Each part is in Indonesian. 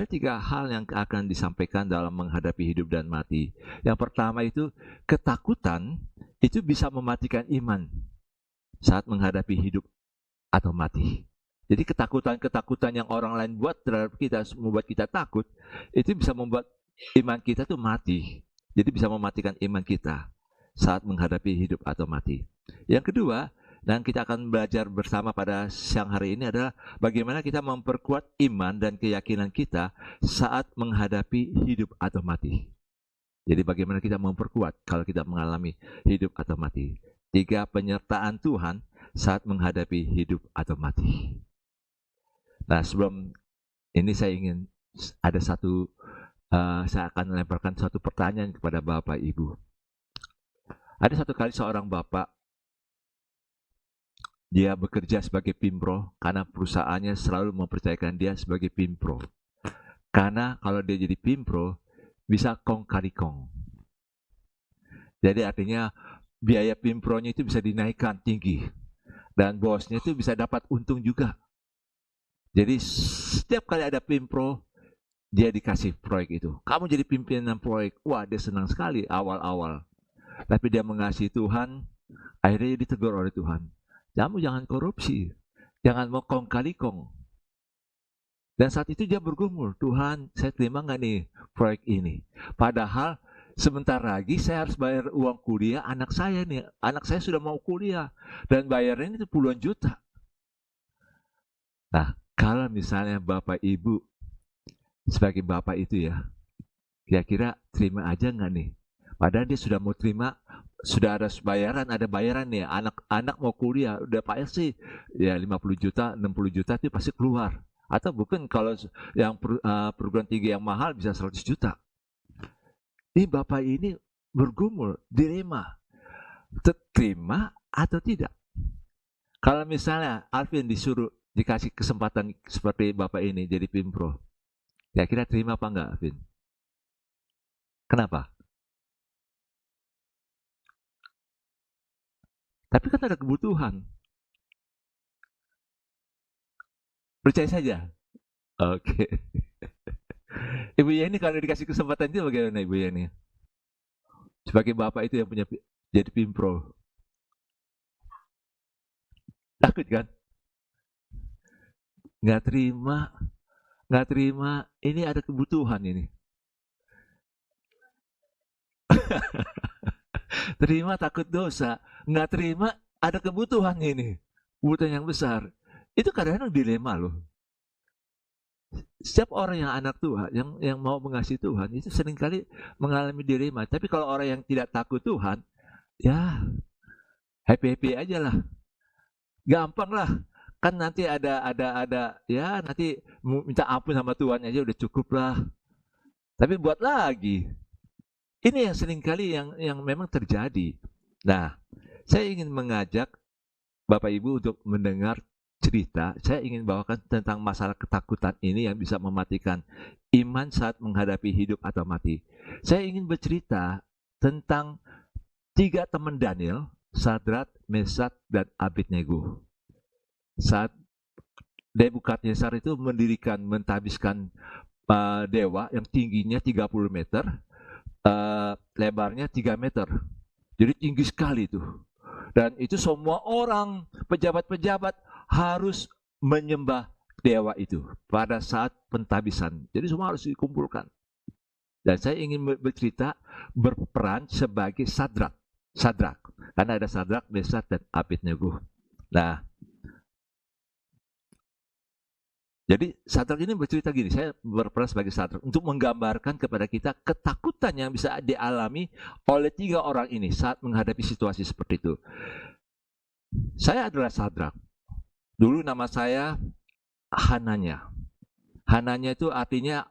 Ada 3 hal yang akan disampaikan dalam menghadapi hidup dan mati. Yang pertama itu, ketakutan itu bisa mematikan iman saat menghadapi hidup atau mati. Jadi ketakutan-ketakutan yang orang lain buat terhadap kita, membuat kita takut, itu bisa membuat iman kita tuh mati. Jadi bisa mematikan iman kita saat menghadapi hidup atau mati. Yang kedua, dan kita akan belajar bersama pada siang hari ini adalah bagaimana kita memperkuat iman dan keyakinan kita saat menghadapi hidup atau mati. Jadi bagaimana kita memperkuat kalau kita mengalami hidup atau mati. 3 penyertaan Tuhan saat menghadapi hidup atau mati. Nah, sebelum ini saya ingin ada saya akan melemparkan satu pertanyaan kepada Bapak Ibu. Ada satu kali seorang bapak, dia bekerja sebagai pimpro karena perusahaannya selalu mempercayakan dia sebagai pimpro. Karena kalau dia jadi pimpro, bisa kong kali kong. Jadi artinya biaya pimpronya itu bisa dinaikkan tinggi. Dan bosnya itu bisa dapat untung juga. Jadi setiap kali ada pimpro, dia dikasih proyek itu. Kamu jadi pimpinan proyek. Wah, dia senang sekali awal-awal. Tapi dia mengasihi Tuhan, akhirnya dia ditegur oleh Tuhan. Kamu jangan korupsi, jangan mau kong kali kong. Dan saat itu dia bergumul, Tuhan, saya terima nggak nih proyek ini? Padahal sebentar lagi saya harus bayar uang kuliah anak saya nih. Anak saya sudah mau kuliah dan bayarnya itu puluhan juta. Nah, kalau misalnya Bapak Ibu sebagai Bapak itu ya, kira-kira terima aja nggak nih? Padahal dia sudah mau terima, sudah ada bayaran nih, anak mau kuliah, udah Pak sih, ya 50 juta, 60 juta itu pasti keluar. Atau bukan kalau yang perguruan tinggi yang mahal bisa 100 juta. Ini Bapak ini bergumul, dilema, terima atau tidak. Kalau misalnya Alvin dikasih kesempatan seperti Bapak ini jadi pimpro, kira-kira terima apa enggak, Alvin? Kenapa? Tapi kan ada kebutuhan. Percaya saja. Oke. Ibu Yeni kalau dikasih kesempatan itu bagaimana Ibu Yeni? Sebagai bapak itu yang punya jadi pimpro. Takut kan? Nggak terima, nggak terima. Ini ada kebutuhan ini. Terima takut dosa, nggak terima ada kebutuhan ini. Kebutuhan yang besar. Itu kadang-kadang dilema loh. Setiap orang yang anak Tuhan, yang mau mengasihi Tuhan, itu seringkali mengalami dilema. Tapi kalau orang yang tidak takut Tuhan, ya happy-happy aja lah. Gampang lah. Kan nanti ada ya nanti minta ampun sama Tuhan aja udah cukup lah. Tapi buat lagi. Ini yang seringkali yang memang terjadi. Nah, saya ingin mengajak Bapak Ibu untuk mendengar cerita. Saya ingin bawakan tentang masalah ketakutan ini yang bisa mematikan iman saat menghadapi hidup atau mati. Saya ingin bercerita tentang 3 teman Daniel, Sadrat, Mesak, dan Abednego. Saat Nebukadnezar itu mentahbiskan dewa yang tingginya 30 meter, lebarnya 3 meter. Jadi tinggi sekali itu. Dan itu semua orang, pejabat-pejabat harus menyembah dewa itu pada saat pentahbisan. Jadi semua harus dikumpulkan. Dan saya ingin bercerita berperan sebagai Sadrak. Karena ada Sadrak, Mesak, dan Abednego. Nah, jadi Sadrak ini bercerita gini, saya berperan sebagai Sadrak untuk menggambarkan kepada kita ketakutan yang bisa dialami oleh 3 orang ini saat menghadapi situasi seperti itu. Saya adalah Sadrak. Dulu nama saya Hananya. Hananya itu artinya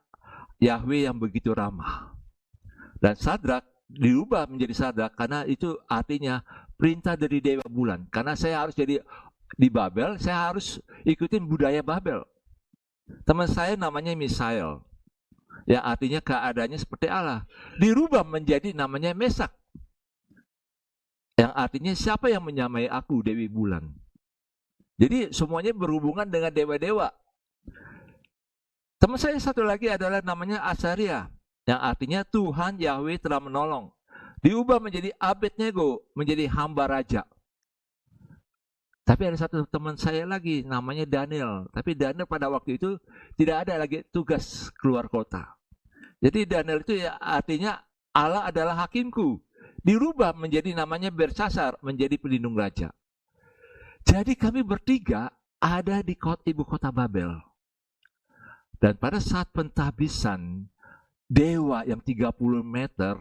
Yahweh yang begitu ramah. Dan Sadrak diubah menjadi Sadrak karena itu artinya perintah dari Dewa Bulan. Karena saya harus jadi di Babel, saya harus ikutin budaya Babel. Teman saya namanya Misael, yang artinya keadaannya seperti Allah. Dirubah menjadi namanya Mesak, yang artinya siapa yang menyamai aku, Dewi Bulan. Jadi semuanya berhubungan dengan dewa-dewa. Teman saya satu lagi adalah namanya Azaria, yang artinya Tuhan Yahweh telah menolong. Diubah menjadi Abednego, menjadi hamba raja. Tapi ada satu teman saya lagi, namanya Daniel. Tapi Daniel pada waktu itu tidak ada lagi tugas keluar kota. Jadi Daniel itu ya artinya Allah adalah hakimku. Dirubah menjadi namanya Belsasar, menjadi pelindung raja. Jadi kami bertiga ada di ibu kota Babel. Dan pada saat pentabisan, dewa yang 30 meter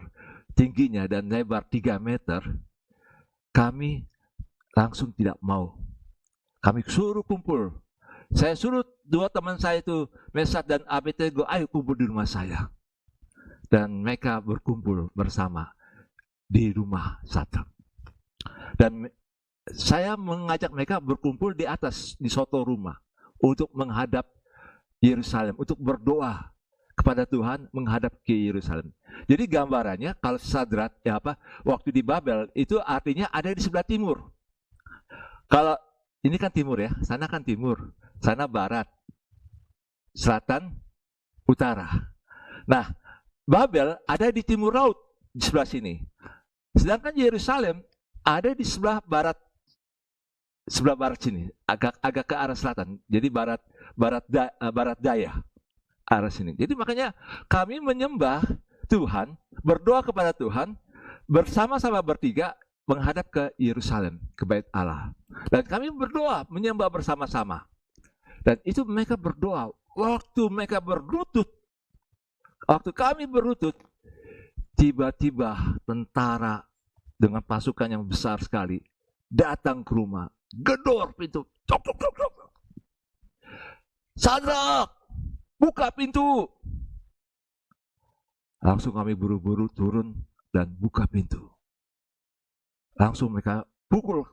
tingginya dan lebar 3 meter, kami langsung tidak mau. Kami suruh kumpul. Saya suruh dua teman saya itu, Mesat dan Abednego, ayo kumpul di rumah saya. Dan mereka berkumpul bersama di rumah Sadrak. Dan saya mengajak mereka berkumpul di atas, di soto rumah, untuk menghadap Yerusalem, untuk berdoa kepada Tuhan menghadap ke Yerusalem. Jadi gambarannya kalau Sadrat ya waktu di Babel itu artinya ada di sebelah timur. Kalau ini kan timur ya, sana kan timur, sana barat, selatan, utara. Nah, Babel ada di timur laut di sebelah sini. Sedangkan Yerusalem ada di sebelah barat sini, agak ke arah selatan. Jadi barat daya arah sini. Jadi makanya kami menyembah Tuhan, berdoa kepada Tuhan, bersama-sama bertiga menghadap ke Yerusalem, ke Bait Allah. Dan kami berdoa, menyembah bersama-sama. Dan itu mereka berdoa. Waktu mereka berlutut, waktu kami berlutut, tiba-tiba tentara dengan pasukan yang besar sekali datang ke rumah, gedor pintu, cok cok cok cok. Sadrak, buka pintu. Langsung kami buru-buru turun dan buka pintu. Langsung mereka pukul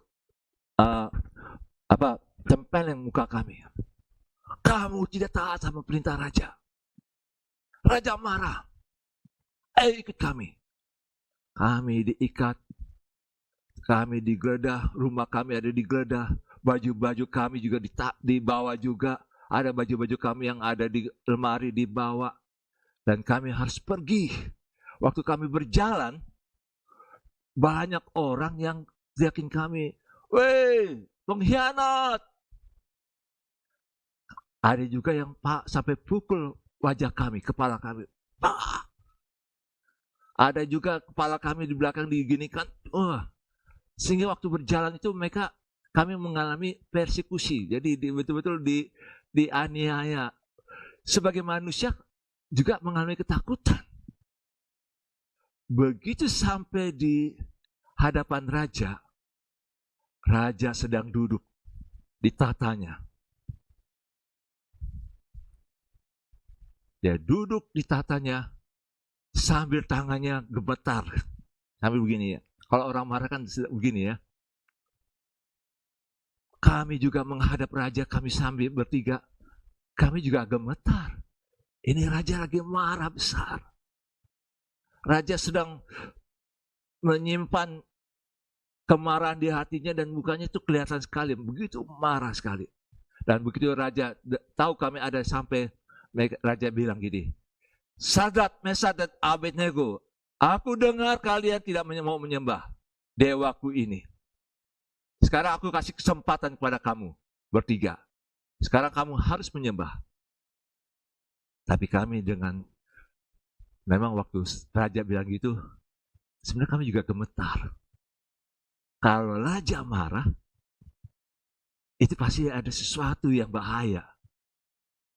tempeleng muka kami. Kamu tidak taat sama perintah raja. Raja marah. Ikut kami. Kami diikat. Kami digeledah. Rumah kami ada digeledah. Baju-baju kami juga dibawa juga. Ada baju-baju kami yang ada di lemari dibawa. Dan kami harus pergi. Waktu kami berjalan, banyak orang yang teriakin kami, "Weh, pengkhianat!" Ada juga yang sampai pukul wajah kami, kepala kami. Pak. Ada juga kepala kami di belakang diginikan. Sehingga waktu berjalan itu kami mengalami persekusi. Jadi betul-betul dianiaya. Sebagai manusia juga mengalami ketakutan. Begitu sampai di hadapan raja, raja sedang duduk di tatanya. Dia duduk di tatanya sambil tangannya gemetar. Sambil begini ya. Kalau orang marah kan begini ya. Kami juga menghadap raja, kami sambil bertiga. Kami juga gemetar. Ini raja lagi marah besar. Raja sedang menyimpan kemarahan di hatinya dan mukanya itu kelihatan sekali. Begitu marah sekali. Dan begitu raja tahu kami ada sampai, raja bilang gini, Sadrak, Mesat, dan Abednego, aku dengar kalian tidak mau menyembah dewaku ini. Sekarang aku kasih kesempatan kepada kamu bertiga. Sekarang kamu harus menyembah. Tapi kami memang waktu raja bilang gitu, sebenarnya kami juga gemetar. Kalau raja marah, itu pasti ada sesuatu yang bahaya.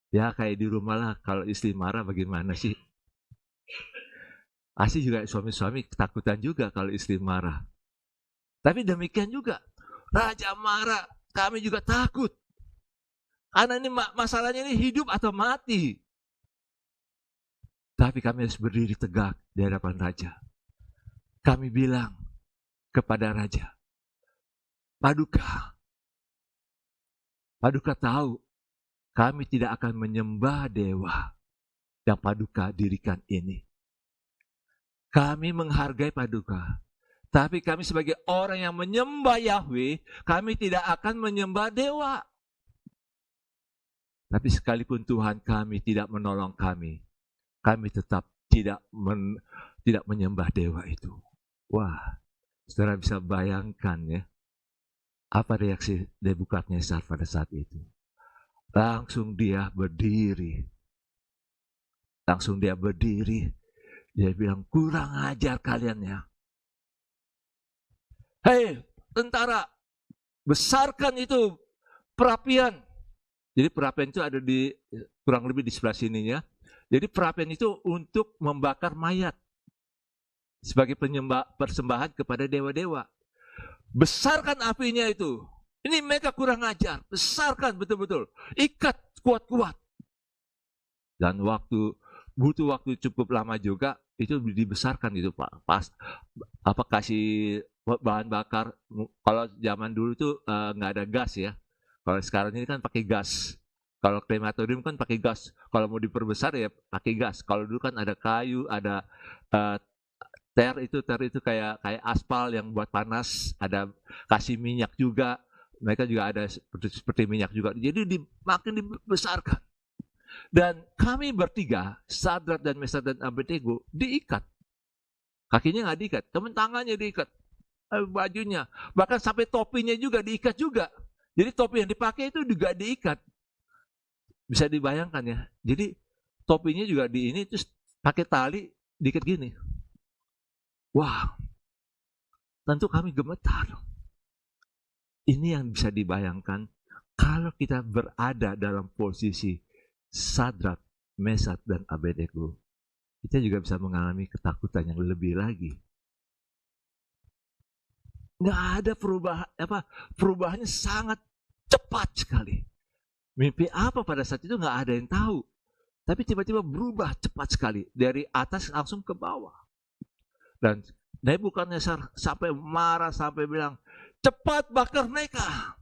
Ya kayak di rumah lah, kalau istri marah bagaimana sih? Pasti juga suami-suami ketakutan juga kalau istri marah. Tapi demikian juga, raja marah, kami juga takut. Karena ini masalahnya ini hidup atau mati. Tapi kami harus berdiri tegak di hadapan raja. Kami bilang kepada raja, Paduka tahu kami tidak akan menyembah dewa yang Paduka dirikan ini. Kami menghargai Paduka, tapi kami sebagai orang yang menyembah Yahweh, kami tidak akan menyembah dewa. Tapi sekalipun Tuhan kami tidak menolong kami, kami tetap tidak menyembah dewa itu. Wah, saudara bisa bayangkan ya, apa reaksi Nebukadnezar pada saat itu. Langsung dia berdiri. Dia bilang, kurang ajar kalian ya. Hei tentara, besarkan itu perapian. Jadi perapian itu ada di kurang lebih di sebelah sininya. Jadi perapian itu untuk membakar mayat sebagai persembahan kepada dewa-dewa. Besarkan apinya itu. Ini mereka kurang ajar. Besarkan betul-betul. Ikat kuat-kuat. Dan butuh waktu cukup lama juga, itu dibesarkan itu Pak. Kasih bahan bakar. Kalau zaman dulu tuh nggak ada gas ya. Kalau sekarang ini kan pakai gas. Kalau krematorium kan pakai gas. Kalau mau diperbesar ya pakai gas. Kalau dulu kan ada kayu, ada ter itu kayak aspal yang buat panas, ada kasih minyak juga. Mereka juga ada seperti minyak juga. Jadi makin dibesarkan. Dan kami bertiga, Sadrak dan Mesak dan Abednego, diikat. Kakinya nggak diikat, teman tangannya diikat, bajunya, bahkan sampai topinya juga diikat juga. Jadi topi yang dipakai itu juga diikat. Bisa dibayangkan ya. Jadi topinya juga terus pakai tali diikat gini. Wah, tentu kami gemetar. Ini yang bisa dibayangkan kalau kita berada dalam posisi Sadrak, Mesak, dan Abednego. Kita juga bisa mengalami ketakutan yang lebih lagi. Nggak ada perubahannya sangat cepat sekali. Mimpi apa pada saat itu nggak ada yang tahu. Tapi tiba-tiba berubah cepat sekali. Dari atas langsung ke bawah. Dan Nebukadnezar sampai marah, sampai bilang, cepat bakar mereka.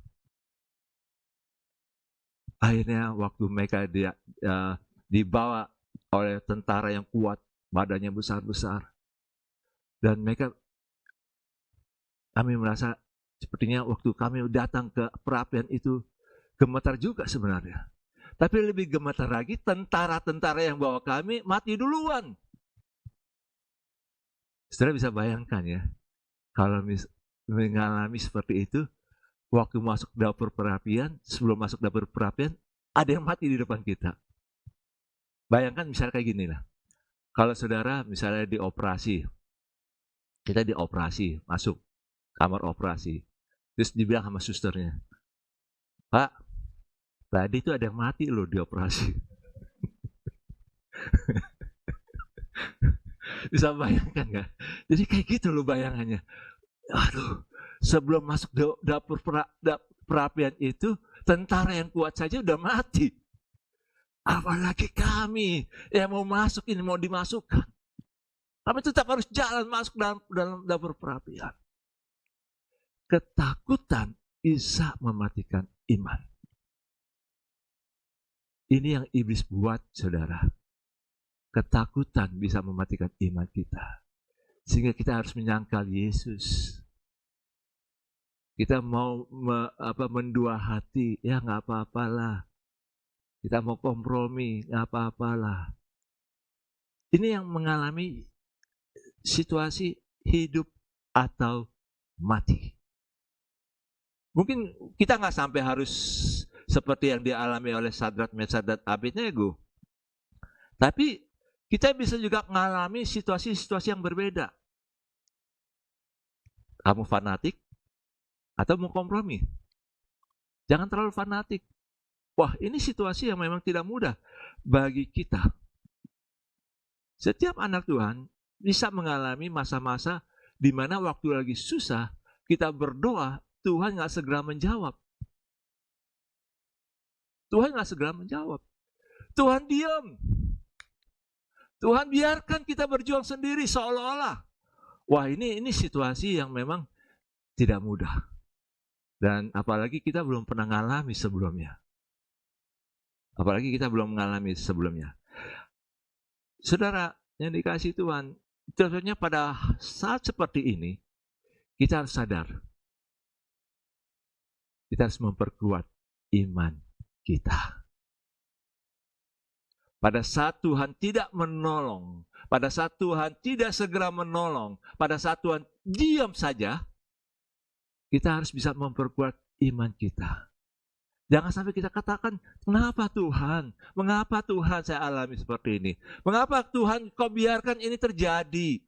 Akhirnya waktu mereka dibawa oleh tentara yang kuat, badannya besar-besar. Dan kami merasa sepertinya waktu kami datang ke perapian itu, gemetar juga sebenarnya. Tapi lebih gemetar lagi, tentara-tentara yang bawa kami mati duluan. Saudara bisa bayangkan ya, kalau mengalami seperti itu, waktu masuk dapur perapian, sebelum masuk dapur perapian, ada yang mati di depan kita. Bayangkan misalnya kayak gini lah. Kalau saudara misalnya dioperasi, kita dioperasi, masuk kamar operasi, terus dibilang sama susternya, Pak, tadi itu ada yang mati loh di operasi. Bisa bayangkan nggak? Jadi kayak gitu loh bayangannya. Aduh, sebelum masuk dapur perapian itu, tentara yang kuat saja udah mati. Apalagi kami yang mau masuk ini, mau dimasukkan. Kami tetap harus jalan masuk dalam dapur perapian. Ketakutan bisa mematikan iman. Ini yang iblis buat, saudara. Ketakutan bisa mematikan iman kita. Sehingga kita harus menyangkal Yesus. Kita mau mendua hati, ya nggak apa-apalah. Kita mau kompromi, nggak apa-apalah. Ini yang mengalami situasi hidup atau mati. Mungkin kita nggak sampai harus seperti yang dialami oleh Sadrak, Mesak, dan Abednego. Tapi kita bisa juga mengalami situasi-situasi yang berbeda. Kamu fanatik atau mau kompromi? Jangan terlalu fanatik. Wah, ini situasi yang memang tidak mudah bagi kita. Setiap anak Tuhan bisa mengalami masa-masa di mana waktu lagi susah, kita berdoa, Tuhan nggak segera menjawab. Tuhan nggak segera menjawab. Tuhan diam. Tuhan biarkan kita berjuang sendiri seolah-olah. Wah, ini situasi yang memang tidak mudah. Dan apalagi kita belum pernah mengalami sebelumnya. Saudara yang dikasihi Tuhan, contohnya pada saat seperti ini, kita harus sadar. Kita harus memperkuat iman kita. pada saat Tuhan tidak menolong, pada saat Tuhan tidak segera menolong, pada saat Tuhan diam saja, kita harus bisa memperkuat iman kita. Jangan sampai kita katakan, kenapa Tuhan? Mengapa Tuhan saya alami seperti ini? Mengapa Tuhan kau biarkan ini terjadi?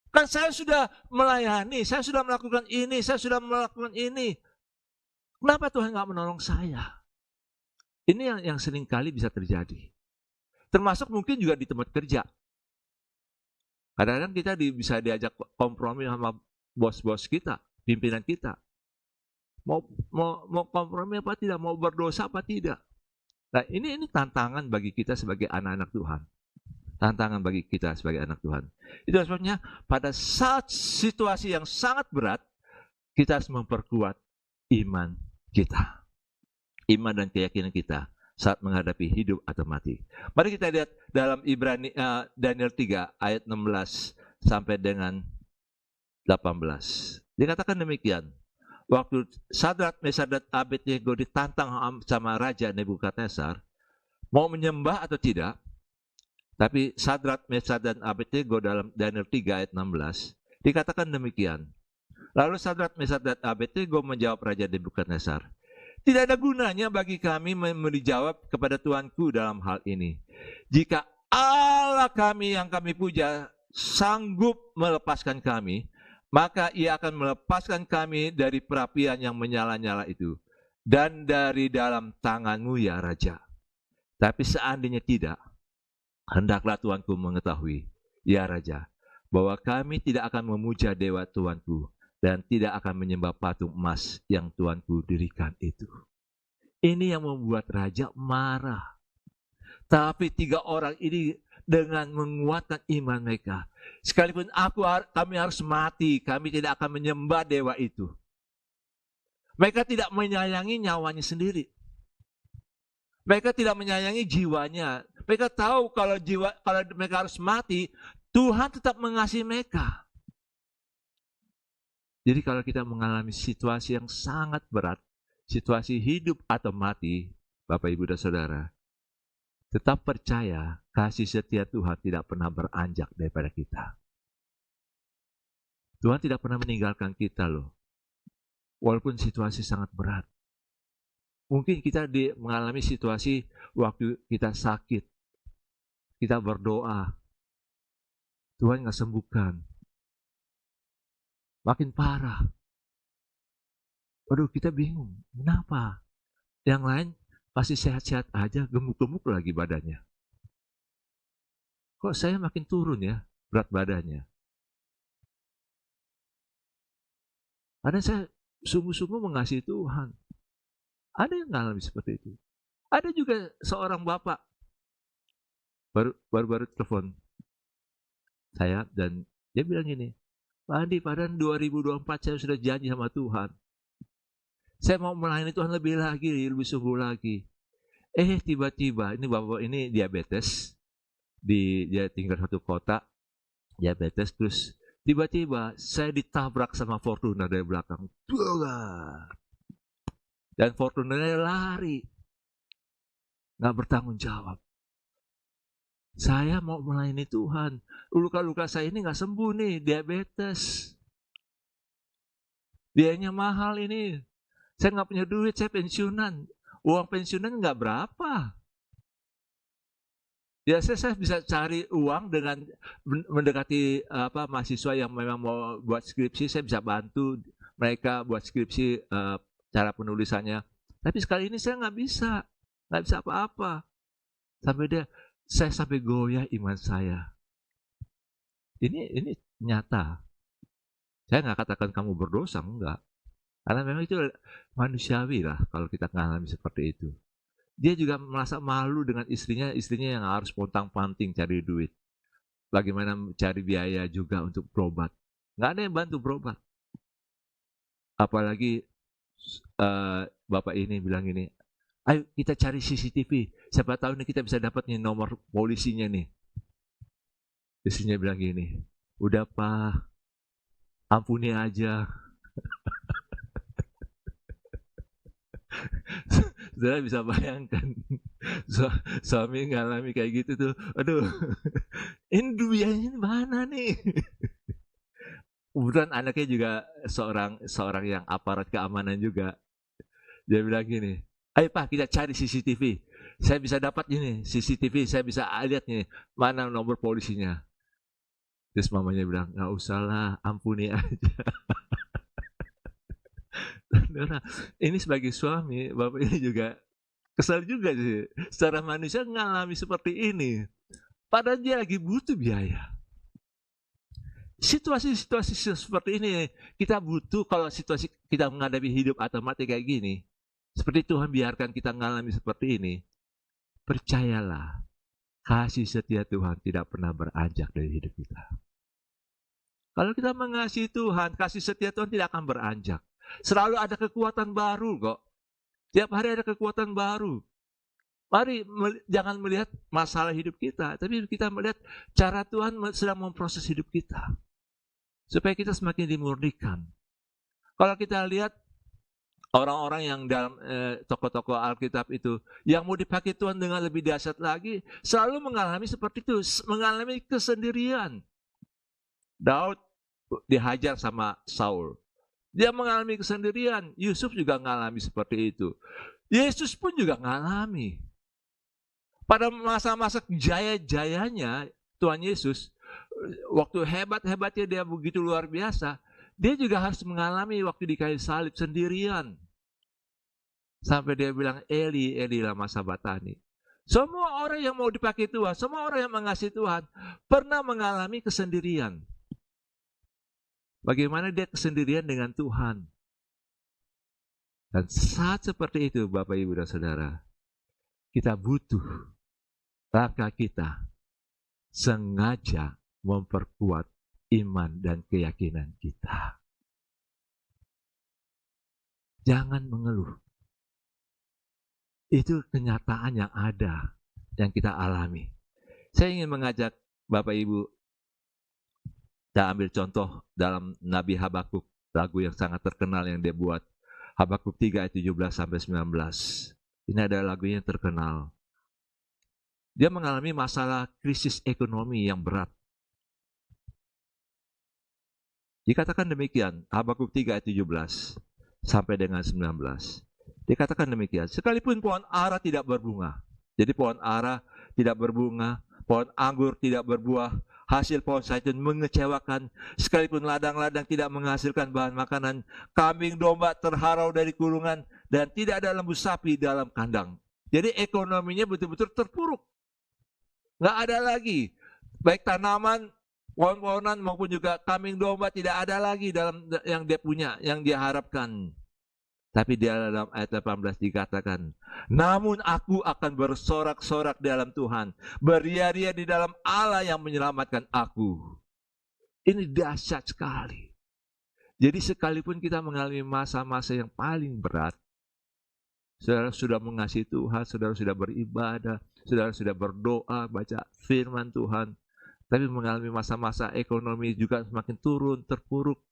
Kan saya sudah melayani, saya sudah melakukan ini, saya sudah melakukan ini. Kenapa Tuhan nggak menolong saya? Ini yang sering kali bisa terjadi. Termasuk mungkin juga di tempat kerja. Kadang-kadang kita bisa diajak kompromi sama bos-bos kita, pimpinan kita. Mau kompromi apa tidak, mau berdosa apa tidak. Nah, ini tantangan bagi kita sebagai anak-anak Tuhan. Tantangan bagi kita sebagai anak Tuhan. Itu sebabnya pada saat situasi yang sangat berat, kita harus memperkuat iman kita. Iman dan keyakinan kita saat menghadapi hidup atau mati. Mari kita lihat dalam Daniel 3 ayat 16 sampai dengan 18. Dikatakan demikian. Waktu Sadrak, Mesak, dan Abednego ditantang sama Raja Nebukadnezar, mau menyembah atau tidak, tapi Sadrak, Mesak, dan Abednego dalam Daniel 3 ayat 16, dikatakan demikian. Lalu Sadrak, Mesak, dan Abednego menjawab Raja Nebukadnezar, tidak ada gunanya bagi kami memberi jawab kepada Tuanku dalam hal ini. Jika Allah kami yang kami puja sanggup melepaskan kami, maka ia akan melepaskan kami dari perapian yang menyala-nyala itu dan dari dalam tanganmu ya Raja. Tapi seandainya tidak, hendaklah Tuanku mengetahui, ya Raja, bahwa kami tidak akan memuja dewa Tuanku dan tidak akan menyembah patung emas yang Tuanku dirikan itu. Ini yang membuat Raja marah. Tapi 3 orang ini dengan menguatkan iman mereka. Sekalipun kami harus mati, kami tidak akan menyembah dewa itu. Mereka tidak menyayangi nyawanya sendiri. Mereka tidak menyayangi jiwanya. Mereka tahu kalau mereka harus mati, Tuhan tetap mengasihi mereka. Jadi kalau kita mengalami situasi yang sangat berat, situasi hidup atau mati, Bapak, Ibu, dan Saudara, tetap percaya kasih setia Tuhan tidak pernah beranjak daripada kita. Tuhan tidak pernah meninggalkan kita loh. Walaupun situasi sangat berat. Mungkin kita mengalami situasi waktu kita sakit. Kita berdoa. Tuhan nggak sembuhkan. Makin parah. Waduh, kita bingung. Kenapa? Yang lain masih sehat-sehat aja, gemuk-gemuk lagi badannya. Kok saya makin turun ya berat badannya? Karena saya sungguh-sungguh mengasihi Tuhan. Ada yang mengalami seperti itu. Ada juga seorang bapak baru telepon saya dan dia bilang gini, Pak Andi, pada 2024 saya sudah janji sama Tuhan. Saya mau melayani Tuhan lebih lebih sungguh lagi. Tiba-tiba, ini bapak ini diabetes, dia tinggal satu kota, diabetes, terus tiba-tiba saya ditabrak sama Fortuner dari belakang. Dan Fortunernya lari, nggak bertanggung jawab. Saya mau melayani Tuhan, luka-luka saya ini nggak sembuh nih, diabetes. Biayanya mahal ini. Saya nggak punya duit, saya pensiunan. Uang pensiunan nggak berapa. Biasanya saya bisa cari uang dengan mendekati mahasiswa yang memang mau buat skripsi, saya bisa bantu mereka buat skripsi cara penulisannya. Tapi sekali ini saya nggak bisa apa-apa. Saya sampai goyah iman saya. Ini nyata. Saya nggak katakan kamu berdosa, enggak. Karena memang itu manusiawi lah kalau kita mengalami seperti itu. Dia juga merasa malu dengan istrinya yang harus pontang-panting cari duit. Bagaimana cari biaya juga untuk berobat. Nggak ada yang bantu berobat. Apalagi bapak ini bilang ini, ayo kita cari CCTV. Siapa tahu nih kita bisa dapat nih nomor polisinya nih. Istrinya bilang gini, udah Pak, ampuni aja. Saudara bisa bayangkan suami ngalami kayak gitu tuh, aduh, ini duitnya mana nih? Kebetulan anaknya juga seorang seorang yang aparat keamanan juga. Dia bilang gini, "Ayo Pak, kita cari CCTV. Saya bisa dapat ini CCTV, saya bisa lihat nih mana nomor polisinya." Terus mamanya bilang, "Nggak usah lah, ampuni aja." Saudara, ini sebagai suami, Bapak ini juga kesal juga sih. Secara manusia ngalami seperti ini. Padahal dia lagi butuh biaya. Situasi-situasi seperti ini kita butuh kalau situasi kita menghadapi hidup atau mati kayak gini. Seperti Tuhan biarkan kita mengalami seperti ini. Percayalah, kasih setia Tuhan tidak pernah beranjak dari hidup kita. Kalau kita mengasihi Tuhan, kasih setia Tuhan tidak akan beranjak. Selalu ada kekuatan baru kok. Tiap hari ada kekuatan baru. Mari jangan melihat masalah hidup kita, tapi kita melihat cara Tuhan sedang memproses hidup kita. Supaya kita semakin dimurnikan. Kalau kita lihat orang-orang yang dalam tokoh-tokoh Alkitab itu, yang mau dipakai Tuhan dengan lebih dahsyat lagi, selalu mengalami seperti itu, mengalami kesendirian. Daud dihajar sama Saul. Dia mengalami kesendirian. Yusuf juga mengalami seperti itu. Yesus pun juga mengalami. Pada masa-masa jaya-jayanya Tuhan Yesus, waktu hebat-hebatnya dia begitu luar biasa, dia juga harus mengalami waktu di kayu salib sendirian. Sampai dia bilang, Eli, Eli lama sabatani. Semua orang yang mau dipakai Tuhan, semua orang yang mengasihi Tuhan, pernah mengalami kesendirian. Bagaimana dia kesendirian dengan Tuhan. Dan saat seperti itu, Bapak, Ibu, dan Saudara, kita butuh langkah kita sengaja memperkuat iman dan keyakinan kita. Jangan mengeluh. Itu kenyataan yang ada, yang kita alami. Saya ingin mengajak Bapak Ibu, kita ambil contoh dalam Nabi Habakuk, lagu yang sangat terkenal yang dia buat. Habakuk 3 ayat 17-19. Ini adalah lagunya yang terkenal. Dia mengalami masalah krisis ekonomi yang berat. Dikatakan demikian, Habakuk 3 ayat 17 sampai dengan 19. Dikatakan demikian, sekalipun pohon ara tidak berbunga. Jadi pohon ara tidak berbunga, pohon anggur tidak berbuah, hasil pohon zaitun mengecewakan, sekalipun ladang-ladang tidak menghasilkan bahan makanan, kambing domba terharau dari kurungan, dan tidak ada lembu sapi dalam kandang. Jadi ekonominya betul-betul terpuruk. Nggak ada lagi, baik tanaman, pohon-pohonan maupun juga kambing domba tidak ada lagi dalam yang dia punya, yang dia harapkan. Tapi di dalam ayat 18 dikatakan, namun aku akan bersorak-sorak dalam Tuhan, beria-ria di dalam Allah yang menyelamatkan aku. Ini dahsyat sekali. Jadi sekalipun kita mengalami masa-masa yang paling berat, saudara sudah mengasihi Tuhan, saudara sudah beribadah, saudara sudah berdoa, baca firman Tuhan, tapi mengalami masa-masa ekonomi juga semakin turun, terpuruk,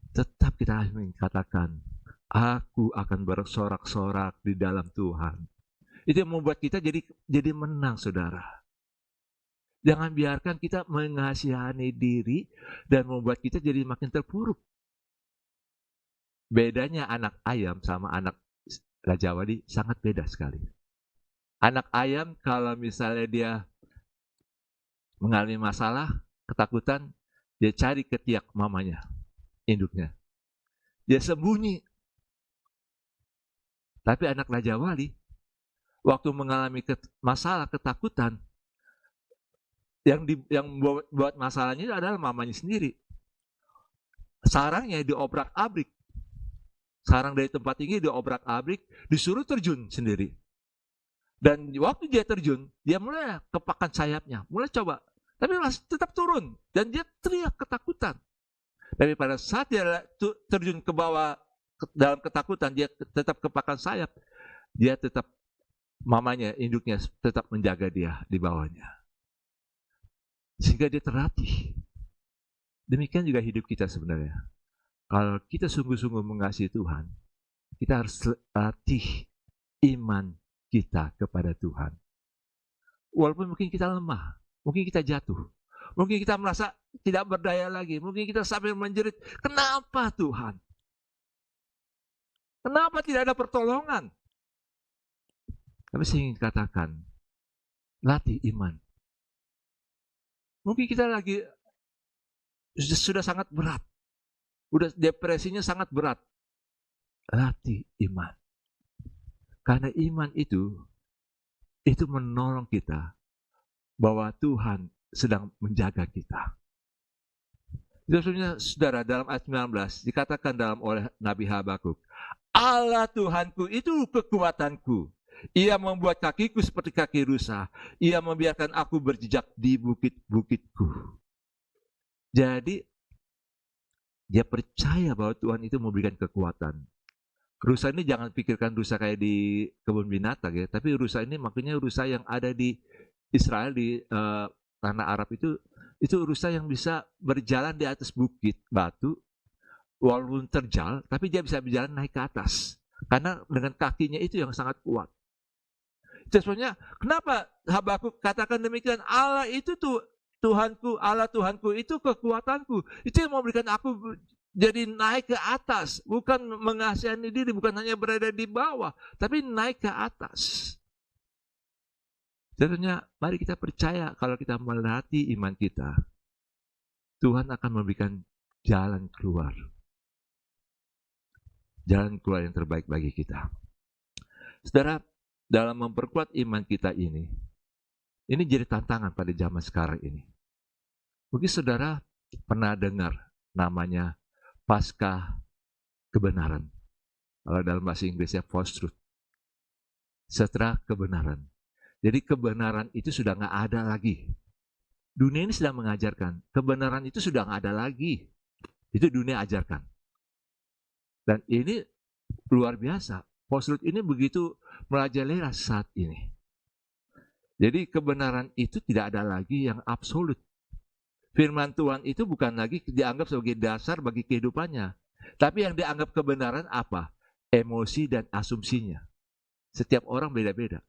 tetap kita harus mengatakan, aku akan bersorak-sorak di dalam Tuhan. Itu yang membuat kita jadi menang, saudara. Jangan biarkan kita mengasihani diri dan membuat kita jadi makin terpuruk. Bedanya anak ayam sama anak Raja Wali sangat beda sekali. Anak ayam kalau misalnya dia mengalami masalah, ketakutan, dia cari ketiak mamanya, induknya. Dia sembunyi. Tapi anak Raja Wali, waktu mengalami masalah, ketakutan, yang buat masalahnya adalah mamanya sendiri. Sarangnya diobrak-abrik. Sarang dari tempat tinggi diobrak-abrik, disuruh terjun sendiri. Dan waktu dia terjun, dia mulai kepakan sayapnya, mulai coba. Tapi masih tetap turun, dan dia teriak ketakutan. Tapi pada saat dia terjun ke bawah, dalam ketakutan, dia tetap kepakan sayap. Dia tetap, mamanya, induknya tetap menjaga dia di bawahnya. Sehingga dia terlatih. Demikian juga hidup kita sebenarnya. Kalau kita sungguh-sungguh mengasihi Tuhan, kita harus latih iman kita kepada Tuhan. Walaupun mungkin kita lemah, mungkin kita jatuh, mungkin kita merasa tidak berdaya lagi, mungkin kita sampai menjerit, kenapa Tuhan? Kenapa tidak ada pertolongan? Tapi saya ingin katakan, latih iman. Mungkin kita lagi sudah sangat berat, udah depresinya sangat berat. Latih iman. Karena iman itu menolong kita bahwa Tuhan sedang menjaga kita. Sebenarnya saudara, dalam ayat 19 dikatakan oleh Nabi Habakuk, Allah Tuhanku itu kekuatanku. Ia membuat kakiku seperti kaki rusa. Ia membiarkan aku berjejak di bukit-bukitku. Jadi dia percaya bahwa Tuhan itu memberikan kekuatan. Rusa ini jangan pikirkan rusa kayak di kebun binatang ya, tapi rusa ini makanya rusa yang ada di Israel, di tanah Arab itu rusa yang bisa berjalan di atas bukit batu, walaupun terjal, tapi dia bisa berjalan naik ke atas. Karena dengan kakinya itu yang sangat kuat. Sebenarnya kenapa Habakuk katakan demikian? Allah itu tuh Tuhanku, Allah Tuhanku itu kekuatanku. Itu yang memberikan aku jadi naik ke atas, bukan mengasihani diri, bukan hanya berada di bawah, tapi naik ke atas. Sebenarnya mari kita percaya kalau kita melatih iman kita, Tuhan akan memberikan jalan keluar. Jalan keluar yang terbaik bagi kita. Saudara, dalam memperkuat iman kita ini jadi tantangan pada zaman sekarang ini. Mungkin saudara pernah dengar namanya Paskah kebenaran. Kalau dalam bahasa Inggrisnya post-truth. Setelah kebenaran. Jadi kebenaran itu sudah nggak ada lagi. Dunia ini sedang mengajarkan, kebenaran itu sudah nggak ada lagi. Itu dunia ajarkan. Dan ini luar biasa. Post-truth ini begitu merajalela saat ini. Jadi kebenaran itu tidak ada lagi yang absolut. Firman Tuhan itu bukan lagi dianggap sebagai dasar bagi kehidupannya. Tapi yang dianggap kebenaran apa? Emosi dan asumsinya. Setiap orang beda-beda.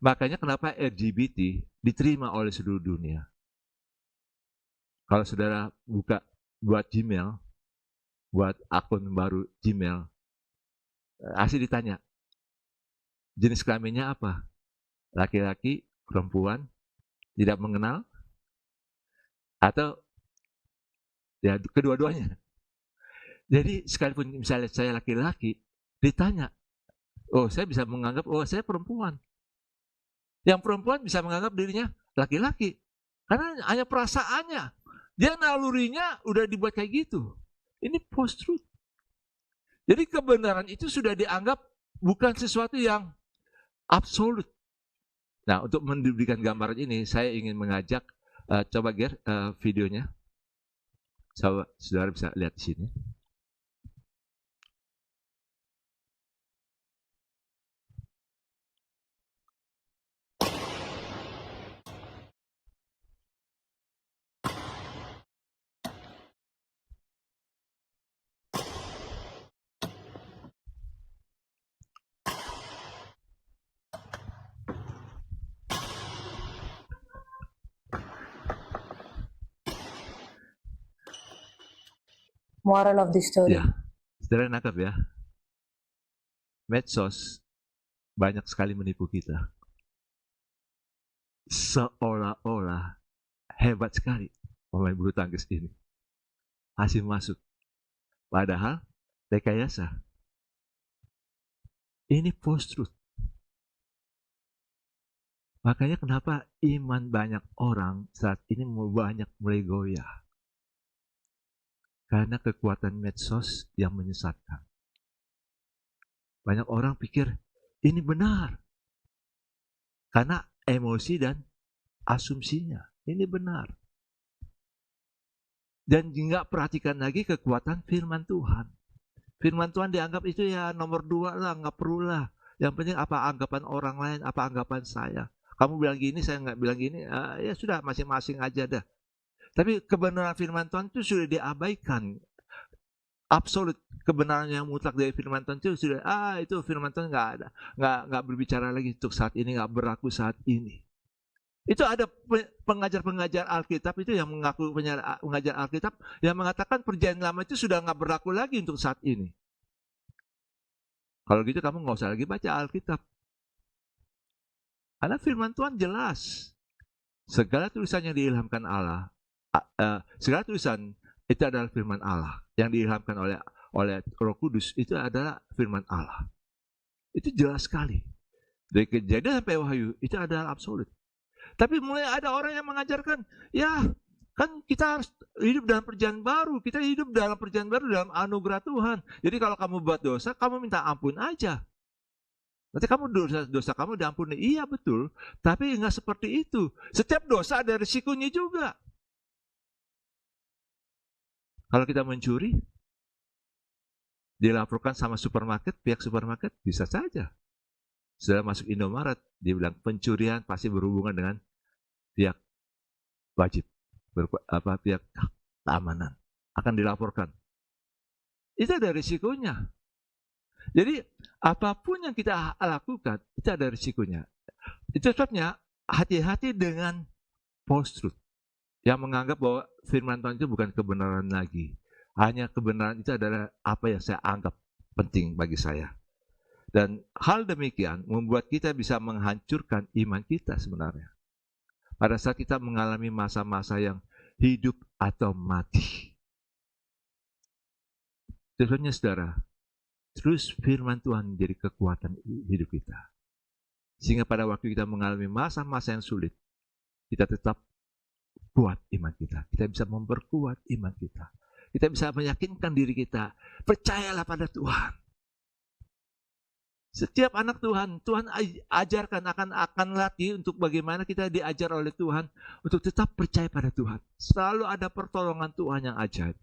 Makanya kenapa LGBT diterima oleh seluruh dunia. Kalau saudara buat Gmail, buat akun baru Gmail, asli ditanya, jenis kelaminnya apa? Laki-laki, perempuan, tidak mengenal, atau ya kedua-duanya. Jadi sekalipun misalnya saya laki-laki, ditanya, oh saya bisa menganggap, oh saya perempuan. Yang perempuan bisa menganggap dirinya laki-laki. Karena hanya perasaannya. Dia nalurinya udah dibuat kayak gitu. Ini post-truth. Jadi kebenaran itu sudah dianggap bukan sesuatu yang absolut. Nah, untuk memberikan gambaran ini, saya ingin mengajak, coba Ger, videonya. Saudara bisa lihat di sini. Moral of the story. Ya, saudara nangkap ya. Medsos banyak sekali menipu kita. Seolah-olah hebat sekali pemain bulu tangkis ini. Hasil masuk. Padahal rekayasa. Ini post-truth. Makanya kenapa iman banyak orang saat ini banyak mulai goyah. Karena kekuatan medsos yang menyesatkan. Banyak orang pikir ini benar. Karena emosi dan asumsinya. Ini benar. Dan nggak perhatikan lagi kekuatan firman Tuhan. Firman Tuhan dianggap itu ya nomor 2 lah, nggak perlu lah. Yang penting apa anggapan orang lain, apa anggapan saya. Kamu bilang gini, saya nggak bilang gini, ya sudah masing-masing aja dah. Tapi kebenaran firman Tuhan itu sudah diabaikan. absolut, kebenaran yang mutlak dari firman Tuhan itu sudah, itu firman Tuhan nggak berbicara lagi untuk saat ini, nggak berlaku saat ini. Itu ada pengajar-pengajar Alkitab itu yang mengaku pengajar Alkitab yang mengatakan perjanjian lama itu sudah nggak berlaku lagi untuk saat ini. Kalau gitu kamu nggak usah lagi baca Alkitab. Karena firman Tuhan jelas. Segala tulisan yang diilhamkan Allah, segala tulisan itu adalah firman Allah. Yang diilhamkan oleh Roh Kudus itu adalah firman Allah. Itu jelas sekali. Dari Kejadian sampai Wahyu itu adalah absolut. Tapi mulai ada orang yang mengajarkan, ya kan kita harus hidup dalam perjanjian baru. Kita hidup dalam perjanjian baru dalam anugerah Tuhan. Jadi kalau kamu buat dosa, kamu minta ampun aja. Nanti kamu dosa kamu diampuni. Iya betul, tapi nggak seperti itu. Setiap dosa ada risikonya juga. Kalau kita mencuri, dilaporkan sama supermarket, pihak supermarket bisa saja. Setelah masuk Indomaret, dia bilang pencurian pasti berhubungan dengan pihak wajib, pihak keamanan, akan dilaporkan. Itu ada risikonya. Jadi apapun yang kita lakukan itu ada risikonya. Itu sebabnya hati-hati dengan false truth yang menganggap bahwa firman Tuhan itu bukan kebenaran lagi. Hanya kebenaran itu adalah apa yang saya anggap penting bagi saya. Dan hal demikian membuat kita bisa menghancurkan iman kita sebenarnya. Pada saat kita mengalami masa-masa yang hidup atau mati. Sebabnya saudara, terus firman Tuhan menjadi kekuatan hidup kita. Sehingga pada waktu kita mengalami masa-masa yang sulit, kita tetap kuat iman kita. Kita bisa memperkuat iman kita. Kita bisa meyakinkan diri kita, percayalah pada Tuhan. Setiap anak Tuhan, Tuhan ajarkan, akan latih untuk bagaimana kita diajar oleh Tuhan untuk tetap percaya pada Tuhan. Selalu ada pertolongan Tuhan yang ajaib.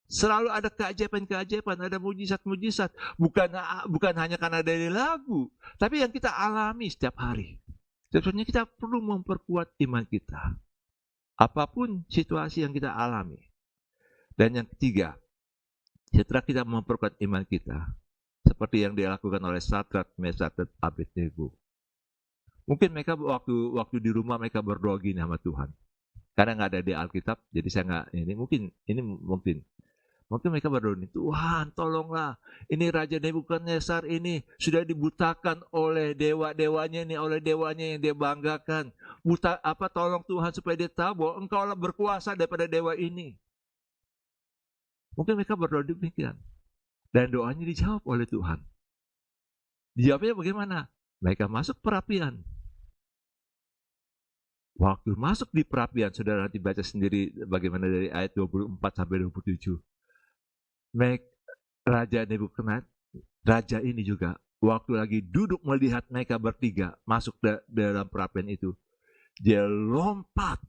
Selalu ada keajaiban-keajaiban, ada mujizat-mujizat. Bukan hanya karena dari lagu, tapi yang kita alami setiap hari. Sebetulnya kita perlu memperkuat iman kita. Apapun situasi yang kita alami. Dan yang ketiga, setelah kita memperkuat iman kita, seperti yang dilakukan oleh Sadrak, Mesak, dan Abednego. Mungkin mereka waktu di rumah mereka berdoa gini sama Tuhan. Karena nggak ada di Alkitab, jadi saya nggak mungkin mereka berdoa ini, Tuhan tolonglah, ini Raja Nebukadnezar ini sudah dibutakan oleh dewa-dewanya ini, oleh dewanya yang dia banggakan. Tolong Tuhan supaya dia tahu bahwa Engkau lah berkuasa daripada dewa ini. Mungkin mereka berdoa demikian. Dan doanya dijawab oleh Tuhan. Dijawabnya bagaimana? Mereka masuk perapian. Waktu masuk di perapian, saudara nanti baca sendiri bagaimana dari ayat 24 sampai 27. Raja Nebukadnezar, raja ini juga, waktu lagi duduk melihat mereka bertiga masuk dalam perapian itu, dia lompat,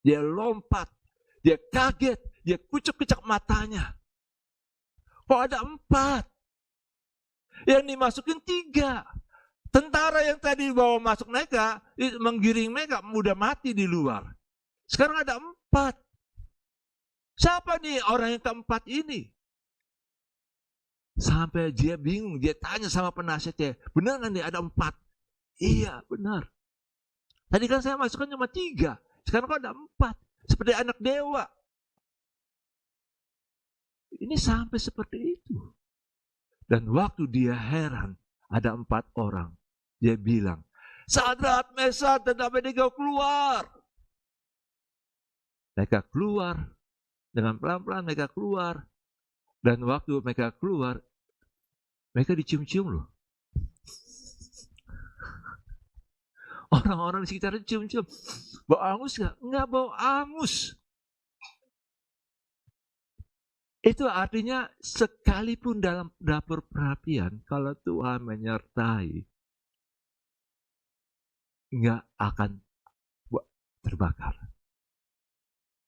dia kaget, dia kucek-kucek matanya. Kok ada 4? Yang dimasukin 3. Tentara yang tadi bawa masuk mereka, menggiring mereka, udah mati di luar. Sekarang ada 4. Siapa nih orang yang keempat ini? Sampai dia bingung, dia tanya sama penasihatnya, benar nggak nih ada 4? Iya, benar. Tadi kan saya masukkan cuma 3, sekarang kok ada 4. Seperti anak dewa. Ini sampai seperti itu. Dan waktu dia heran, ada 4 orang. Dia bilang, Sadrak, Mesak, dan Abednego keluar. Mereka keluar, dengan pelan-pelan mereka keluar. Dan waktu mereka keluar, mereka dicium-cium loh. Orang-orang di sekitar cium-cium. Bau angus nggak? Nggak bau angus. Itu artinya sekalipun dalam dapur perapian, kalau Tuhan menyertai, nggak akan terbakar.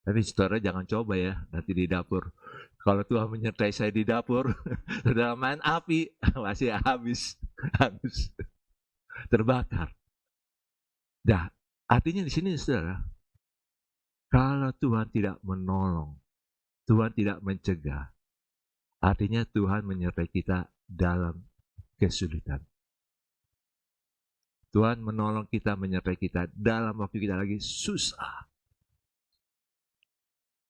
Tapi saudara jangan coba ya, nanti di dapur. Kalau Tuhan menyertai saya di dapur, saudara main api, masih habis, terbakar. Nah, artinya di sini saudara, kalau Tuhan tidak menolong, Tuhan tidak mencegah. Artinya Tuhan menyertai kita dalam kesulitan. Tuhan menolong kita, menyertai kita dalam waktu kita lagi susah.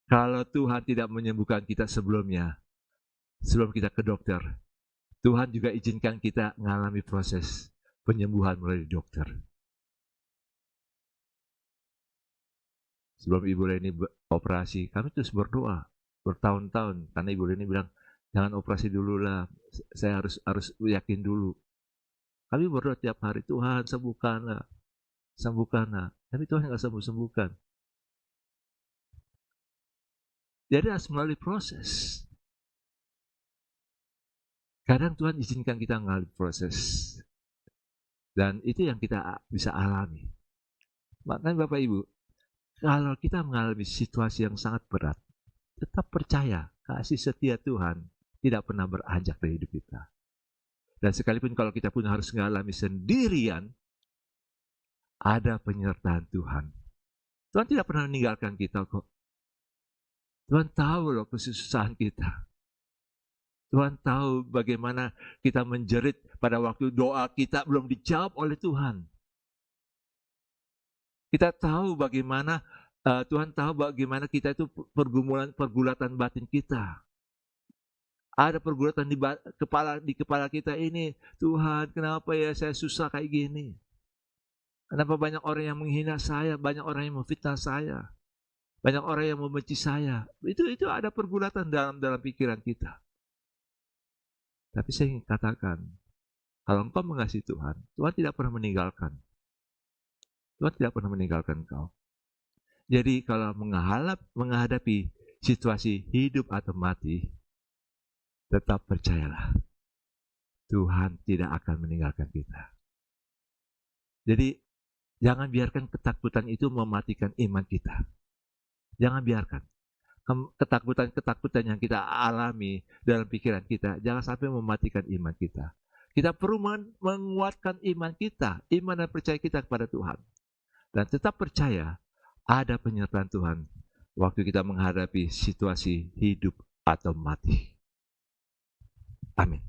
Kalau Tuhan tidak menyembuhkan kita sebelumnya, sebelum kita ke dokter, Tuhan juga izinkan kita mengalami proses penyembuhan melalui dokter. Sebelum Ibu Leni operasi, kami terus berdoa bertahun-tahun, karena Ibu Leni bilang, jangan operasi dulu lah, saya harus yakin dulu. Kami berdoa tiap hari, Tuhan sembuhkanlah, sembuhkanlah. Tapi Tuhan nggak sembuh-sembuhkan. Jadi harus melalui proses. Kadang Tuhan izinkan kita mengalami proses. Dan itu yang kita bisa alami. Makanya Bapak Ibu, kalau kita mengalami situasi yang sangat berat, tetap percaya kasih setia Tuhan tidak pernah beranjak dari hidup kita. Dan sekalipun kalau kita pun harus mengalami sendirian, ada penyertaan Tuhan. Tuhan tidak pernah meninggalkan kita kok. Tuhan tahu loh kesusahan kita. Tuhan tahu bagaimana kita menjerit pada waktu doa kita belum dijawab oleh Tuhan. Kita tahu bagaimana, Tuhan tahu bagaimana kita itu pergulatan batin kita. Ada pergulatan di kepala kita ini, Tuhan kenapa ya saya susah kayak gini? Kenapa banyak orang yang menghina saya, banyak orang yang memfitnah saya, banyak orang yang membenci saya. Itu ada pergulatan dalam pikiran kita. Tapi saya ingin katakan, kalau engkau mengasihi Tuhan, Tuhan tidak pernah meninggalkan. Tuhan tidak pernah meninggalkan engkau. Jadi kalau menghadapi situasi hidup atau mati, tetap percayalah, Tuhan tidak akan meninggalkan kita. Jadi jangan biarkan ketakutan itu mematikan iman kita. Jangan biarkan ketakutan yang kita alami dalam pikiran kita, jangan sampai mematikan iman kita. Kita perlu menguatkan iman kita, iman dan percaya kita kepada Tuhan. Dan tetap percaya ada penyertaan Tuhan waktu kita menghadapi situasi hidup atau mati. Amin.